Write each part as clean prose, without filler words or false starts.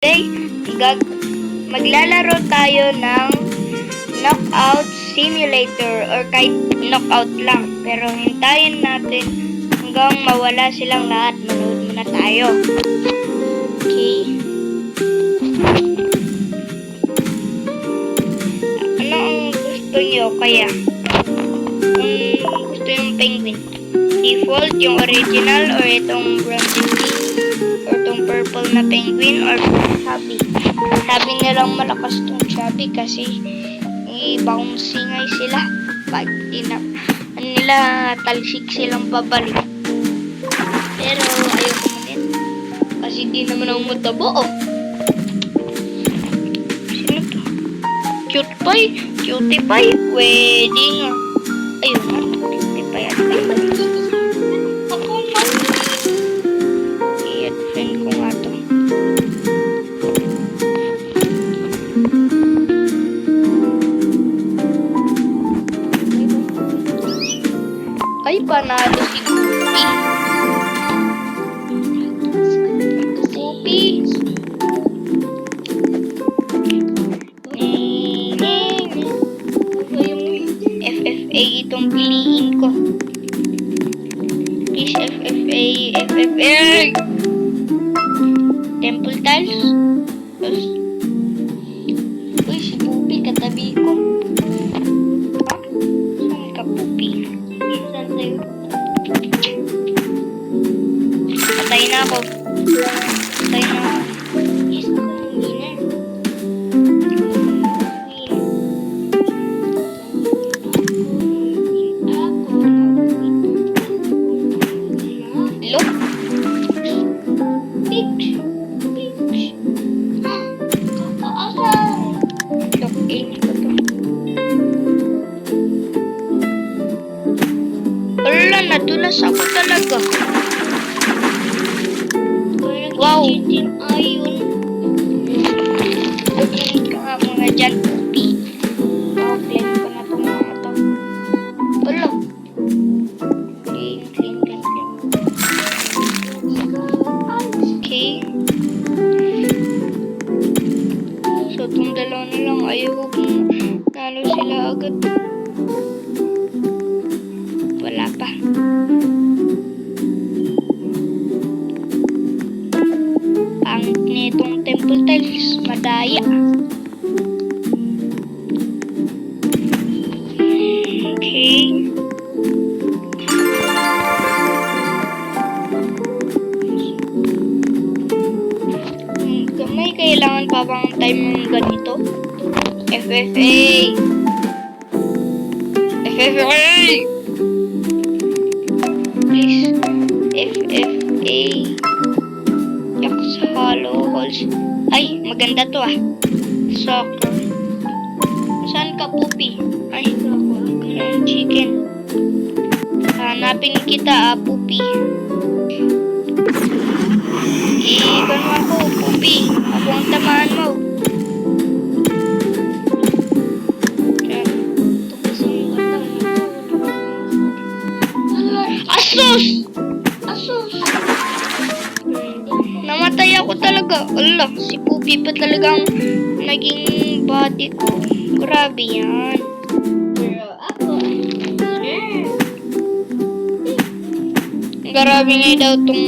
Okay, maglalaro tayo ng knockout simulator or kahit knockout lang. Pero hintayin natin hanggang mawala silang lahat. Manood muna tayo. Okay. Ano ang gusto nyo kaya? Kung gusto yung penguin, default, yung original, or itong bronze or itong purple na penguin, or chubby. Sabi nilang malakas tong chubby kasi i-bouncy nga sila pag nila talsik silang pabalik. Pero ayoko mo din kasi di naman ako matabo. Sino to? Cute pie? Cutie pie? Pwede nga. Ayun nga, cutie pie at ay mali. Ako mali. I-friend ko nga to. Ay, panalo si Goopy. FFA itong piliin ko. Please, FFA. Temple tiles. Uy, si Goopy, katabi ko. Saan ka, Goopy? Saan tayo? Patay na ako. Yes, ako ang winner. Look. Kakaasan. Look, aim ko to. Wala, nadulas ako talaga. Wow. Ayun. Claim ka nga mga dyan, Goopy. Wow, claim ko na itong mga to. Wala. Claim. Okay. So, itong dalawa na lang. Ayoko kung nalo sila agad. Wala pa. Pangit nitong temple tiles. Madaya. Okay. May kailangan pa bang time ng ganito? FFA. Please. FFA. Yak sa hollow holes. Ay, maganda to ah. Soccer. Saan ka, Poopy? Ay, ng chicken. Hanapin kita Poopy. Ikan mo ako, Poopy. Ako ang tamaan mo. Asus! Namatay ako talaga. Ala, si Poopy pa talagang naging body ko. Grabe yan. Grabe nga daw tong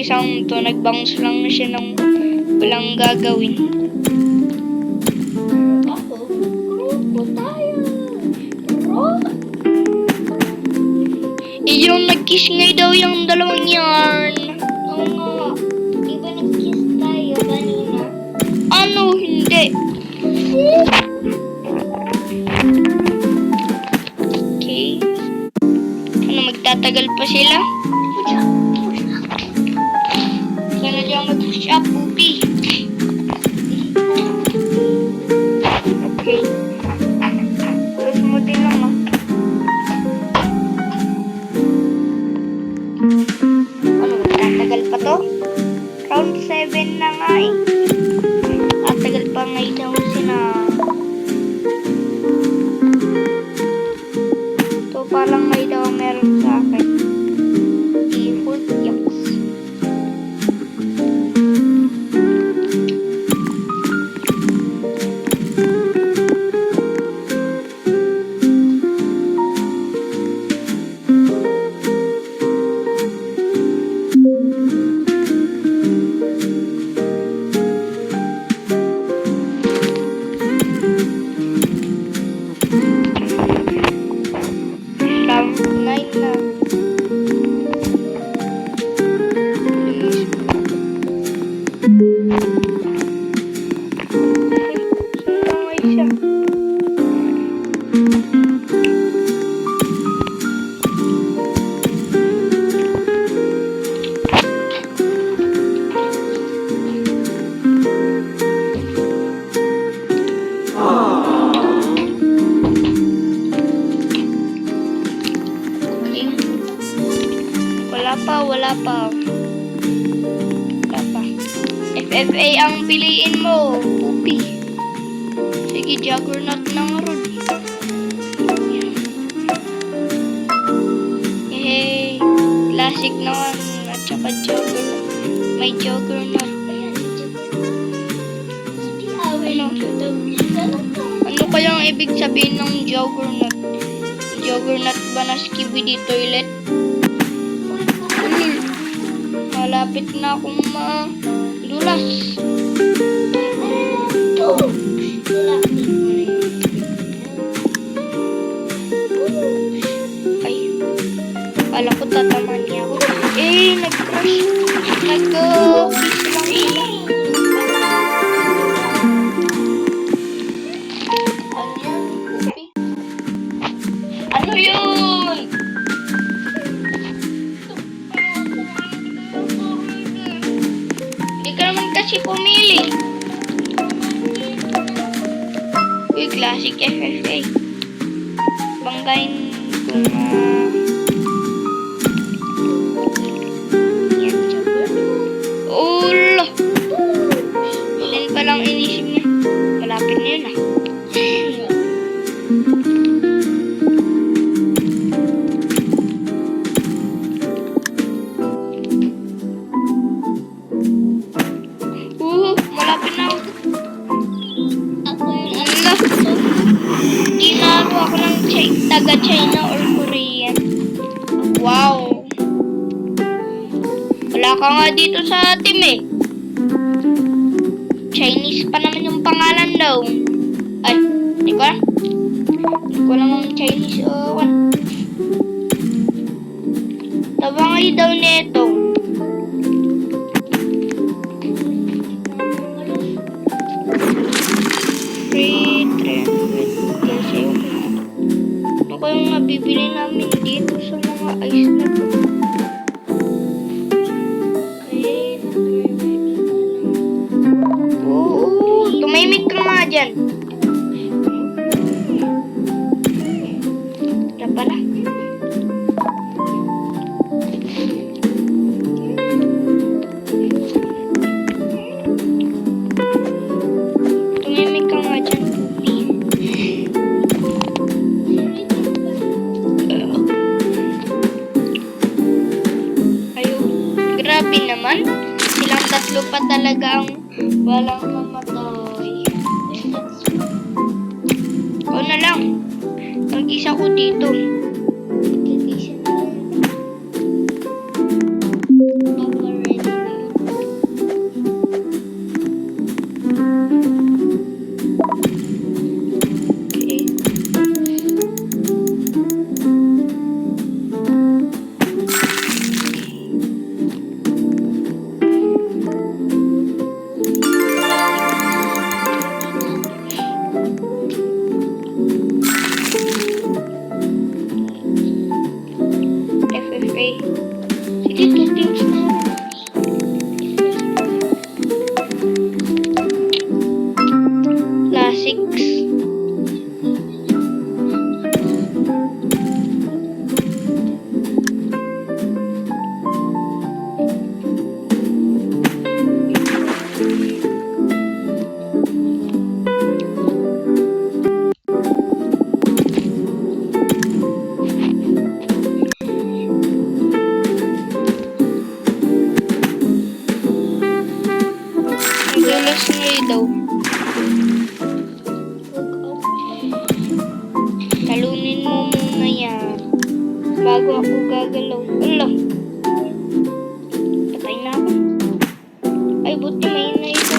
isang to. Nag-bounce lang siya ng walang gagawin. Yung nag-kiss nga daw yung dalawang yarn. Oo nga. Di ba nag-kiss tayo kanina? Ano? Hindi. Okay. Ano, magtatagal pa sila? Sana dyan mag-push up, Poopy. Okay. Push mo din lang, ah. Ano, magtatagal pa to? Round 7 na nga eh. At tagal pa nga daw sila. Ito parang may daw meron sa akin. Default, yucks. FA ang piliin mo. Pupi. Sige, Juggernaut na nga ron. Yay. Classic naman. At saka Juggernaut. May Juggernaut. Ano kayang ibig sabihin ng Juggernaut? Juggernaut ba na Skibidi Toilet? Malapit na akong madulas. Ay, kala ko tataman niya ako. Nag-crush. Nag-kiss lang sila. Ano yun? Hindi ka naman kasi pumili. Uy, classic FFA. Banggain ko na. Ulo! Yan palang inisip niya. Malapit na yun ah. Malapit na ako. Ako yun. Ginaro ako ng taga-China or Korean. Wow. Wala ka nga dito sa team eh. Chinese pa naman yung pangalan daw. Ay, hindi ko alam. Hindi ko alam ang Chinese. Tabangay daw neto. Ano kayong nabibili namin dito sa mga ice na to? Oo, tumimik ka nga dyan. Ito pala. Tumimik ka nga dyan, Pupi. Grabe naman. Silang tatlo pa talaga ang walang mamatay. O na lang. Mag-isa ko dito. Madulas nga daw. Talunin mo muna yan. Bago ako gagalaw. Ala. Patay na ako. Ay, buti may na ito.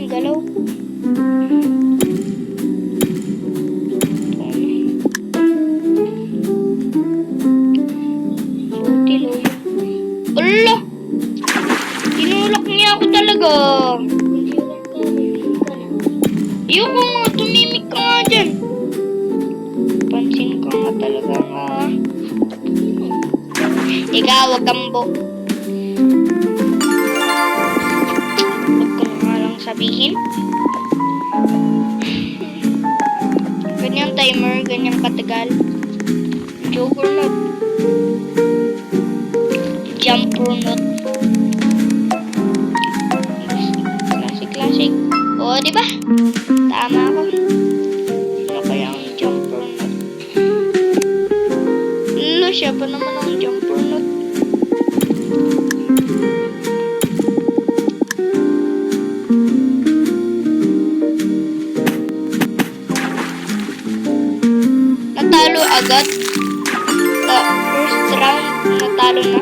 Galaw. Buti loyo. Ala. Tinulak niya ako talaga. Ayoko nga, tumimik ka nga dyan. Pansin ka nga talaga nga. Ikaw, wag kang Huwag ko na nga lang sabihin. Ganyang timer, ganyang katagal. Juggernaut. Jumpernaut. di ba? Tama ako. Ano kaya ang jumper nut? Lalo, siya pa naman ang jumper nut. Natalo agad. First round, natalo na.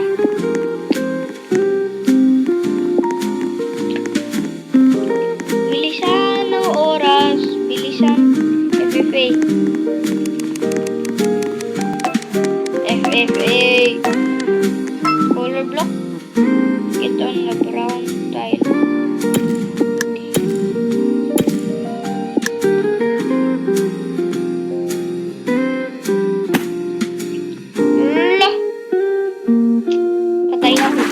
Bilisan ng oras. Bilisan. FFA. FFA. Color block. Ito na brown tile. Patay ako.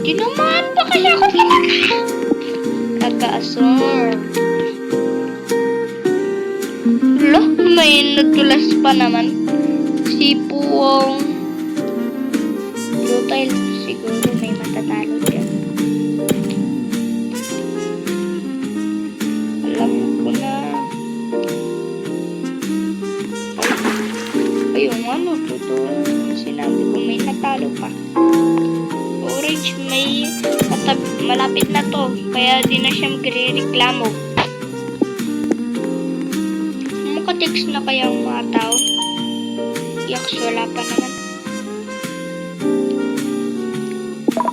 Di naman pa kasi ako kakaasor. Loh, may nadulas pa naman. Si Puwong. Blue tile. Siguro may matatalo dyan. Alam ko na. Ayun, ano, totoo. Sinabi ko may natalo pa. Orange, may malapit na to. Kaya di na siya magre-reklamo. Mukha-text na kaya ang mga tao. Yaks, wala pa naman.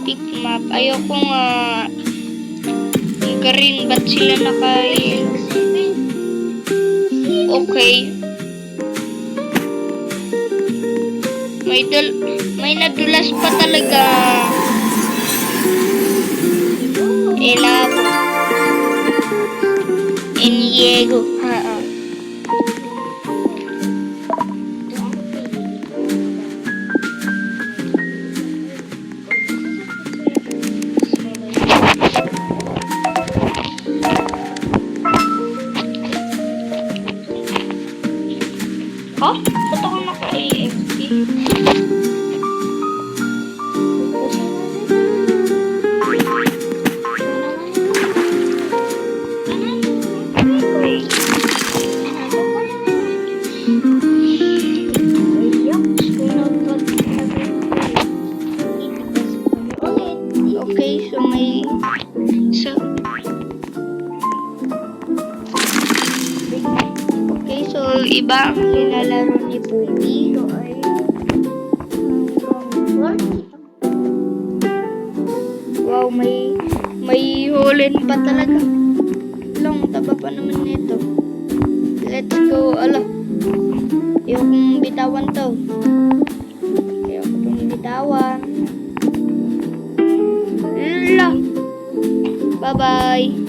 Pick map. Ayokong green. Ba't sila okay. May nadulas pa talaga. Elabo. Iniego. Oh, ba't ako naka-AFP? Okay, so iba ang nilalaro ni Pupi. Wow, may hulin pa talaga. Long taba pa naman nito. Let's go. Ala, ayokong bitawan to. Ayokong bitawan. Ala, bye bye.